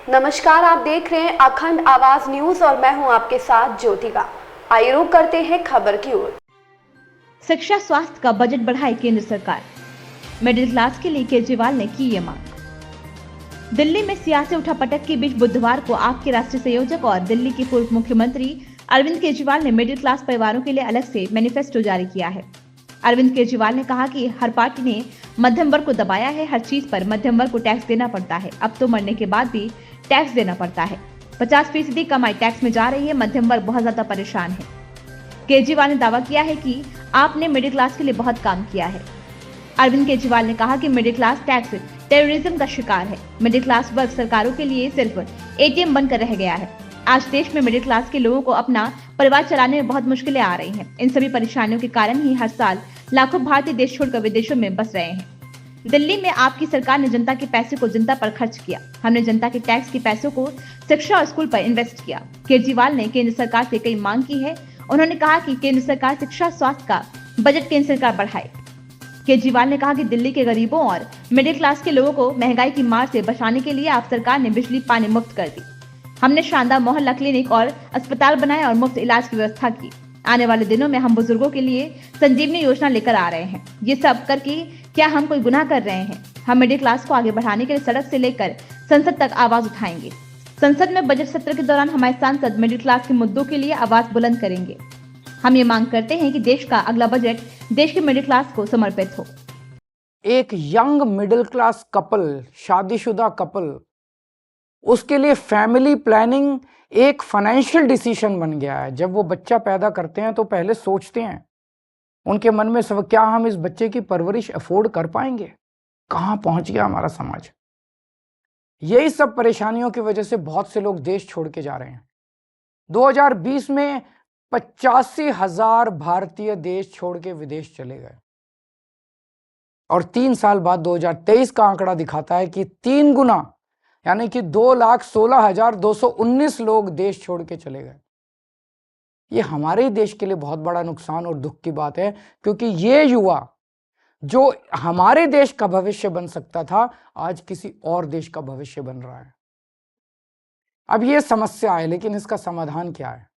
नमस्कार, आप देख रहे हैं अखंड आवाज न्यूज और मैं हूं आपके साथ ज्योतिका। आइए रुक करते हैं खबर की ओर। शिक्षा स्वास्थ्य का बजट बढ़ाए केंद्र सरकार। मिडिल क्लास के लिए केजरीवाल ने की ये मांग। दिल्ली में सियासी उठापटक के बीच बुधवार को आप के राष्ट्रीय संयोजक और दिल्ली के पूर्व मुख्यमंत्री अरविंद केजरीवाल ने मिडिल क्लास परिवारों के लिए अलग से मैनिफेस्टो जारी किया है। अरविंद केजरीवाल ने कहा कि हर पार्टी ने मध्यम वर्ग को दबाया है, हर चीज पर मध्यम वर्ग को टैक्स देना पड़ता है, अब तो मरने के बाद भी टैक्स देना पड़ता है। 50% कमाई टैक्स में जा रही है, मध्यम वर्ग बहुत ज्यादा परेशान है। केजरीवाल ने दावा किया है कि आपने मिडिल क्लास के लिए बहुत काम किया है। अरविंद केजरीवाल ने कहा कि मिडिल क्लास टैक्स टेररिज्म का शिकार है। मिडिल क्लास वर्ग सरकारों के लिए सिर्फ एटीएम बनकर रह गया है। आज देश में मिडिल क्लास के लोगों को अपना परिवार चलाने में बहुत मुश्किलें आ रही हैं। इन सभी परेशानियों के कारण ही हर साल लाखों भारतीय देश छोड़कर विदेशों में बस रहे हैं। दिल्ली में आपकी सरकार ने जनता के पैसे को जनता पर खर्च किया। हमने जनता के टैक्स के पैसों को शिक्षा और स्कूल पर इन्वेस्ट किया। केजरीवाल ने केंद्र सरकार से कई मांग की है। उन्होंने कहा कि केंद्र सरकार शिक्षा स्वास्थ्य का बजट केंद्र सरकार बढ़ाए। केजरीवाल ने कहा कि दिल्ली के गरीबों और मिडिल क्लास के लोगों को महंगाई की मार से बचाने के लिए आप सरकार ने बिजली पानी मुफ्त कर दी। हमने शानदार मोहल्ला क्लिनिक और अस्पताल बनाए और मुफ्त इलाज की व्यवस्था की। आने वाले दिनों में हम बुजुर्गों के लिए संजीवनी योजना लेकर आ रहे हैं। ये सब करके क्या हम कोई गुनाह कर रहे हैं? हम मिडिल क्लास को आगे बढ़ाने के लिए सड़क से लेकर संसद तक आवाज उठाएंगे। संसद में बजट सत्र के दौरान हमारे सांसद मिडिल क्लास के मुद्दों के लिए आवाज बुलंद करेंगे। हम ये मांग करते हैं कि देश का अगला बजट देश के मिडिल क्लास को समर्पित हो। एक यंग मिडिल क्लास कपल, शादीशुदा कपल, उसके लिए फैमिली प्लानिंग एक फाइनेंशियल डिसीजन बन गया है। जब वो बच्चा पैदा करते हैं तो पहले सोचते हैं, उनके मन में सब, क्या हम इस बच्चे की परवरिश अफोर्ड कर पाएंगे? कहां पहुंच गया हमारा समाज? यही सब परेशानियों की वजह से बहुत से लोग देश छोड़ के जा रहे हैं। 2020 में 85,000 भारतीय देश छोड़ के विदेश चले गए और 3 साल बाद 2023 का आंकड़ा दिखाता है कि 3 गुना, यानी कि 2,16,219 लोग देश छोड़ के चले गए। ये हमारे ही देश के लिए बहुत बड़ा नुकसान और दुख की बात है, क्योंकि ये युवा जो हमारे देश का भविष्य बन सकता था, आज किसी और देश का भविष्य बन रहा है। अब ये समस्या है, लेकिन इसका समाधान क्या है?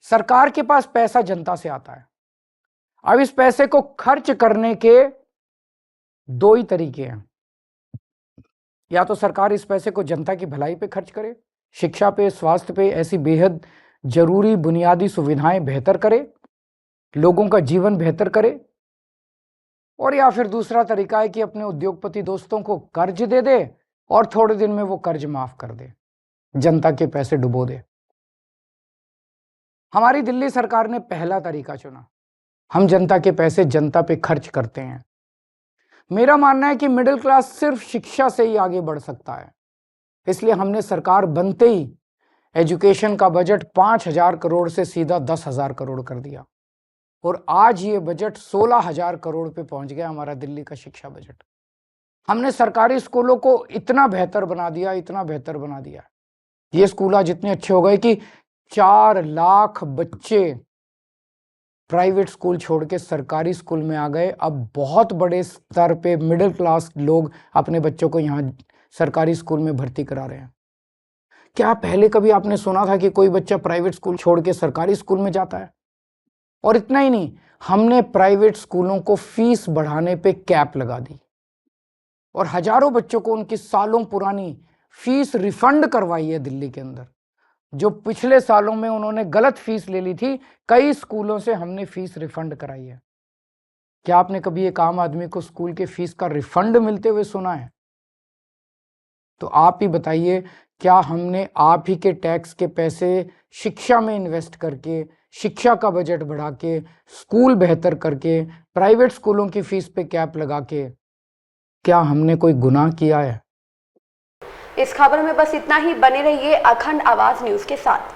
सरकार के पास पैसा जनता से आता है। अब इस पैसे को खर्च करने के 2 ही तरीके हैं। या तो सरकार इस पैसे को जनता की भलाई पे खर्च करे, शिक्षा पे, स्वास्थ्य पे, ऐसी बेहद जरूरी बुनियादी सुविधाएं बेहतर करे, लोगों का जीवन बेहतर करे। और या फिर दूसरा तरीका है कि अपने उद्योगपति दोस्तों को कर्ज दे दे और थोड़े दिन में वो कर्ज माफ कर दे, जनता के पैसे डुबो दे। हमारी दिल्ली सरकार ने पहला तरीका चुना। हम जनता के पैसे जनता पे खर्च करते हैं। मेरा मानना है कि मिडिल क्लास सिर्फ शिक्षा से ही आगे बढ़ सकता है। इसलिए हमने सरकार बनते ही एजुकेशन का बजट 5,000 करोड़ से सीधा 10,000 करोड़ कर दिया और आज ये बजट 16,000 करोड़ पे पहुंच गया, हमारा दिल्ली का शिक्षा बजट। हमने सरकारी स्कूलों को इतना बेहतर बना दिया, इतना बेहतर बना दिया। ये स्कूल आज इतने अच्छे हो गए कि 4 लाख बच्चे प्राइवेट स्कूल छोड़ के सरकारी स्कूल में आ गए। अब बहुत बड़े स्तर पे मिडिल क्लास लोग अपने बच्चों को यहाँ सरकारी स्कूल में भर्ती करा रहे हैं। क्या पहले कभी आपने सुना था कि कोई बच्चा प्राइवेट स्कूल छोड़ के सरकारी स्कूल में जाता है? और इतना ही नहीं, हमने प्राइवेट स्कूलों को फीस बढ़ाने पे कैप लगा दी और हजारों बच्चों को उनकी सालों पुरानी फीस रिफंड करवाई है दिल्ली के अंदर। जो पिछले सालों में उन्होंने गलत फीस ले ली थी, कई स्कूलों से हमने फीस रिफंड कराई है। क्या आपने कभी एक आम आदमी को स्कूल के फीस का रिफंड मिलते हुए सुना है? तो आप ही बताइए, क्या हमने आप ही के टैक्स के पैसे शिक्षा में इन्वेस्ट करके, शिक्षा का बजट बढ़ा के, स्कूल बेहतर करके, प्राइवेट स्कूलों की फीस पे कैप लगा के, क्या हमने कोई गुनाह किया है? इस खबर में बस इतना ही। बने रहिए अखंड आवाज न्यूज के साथ।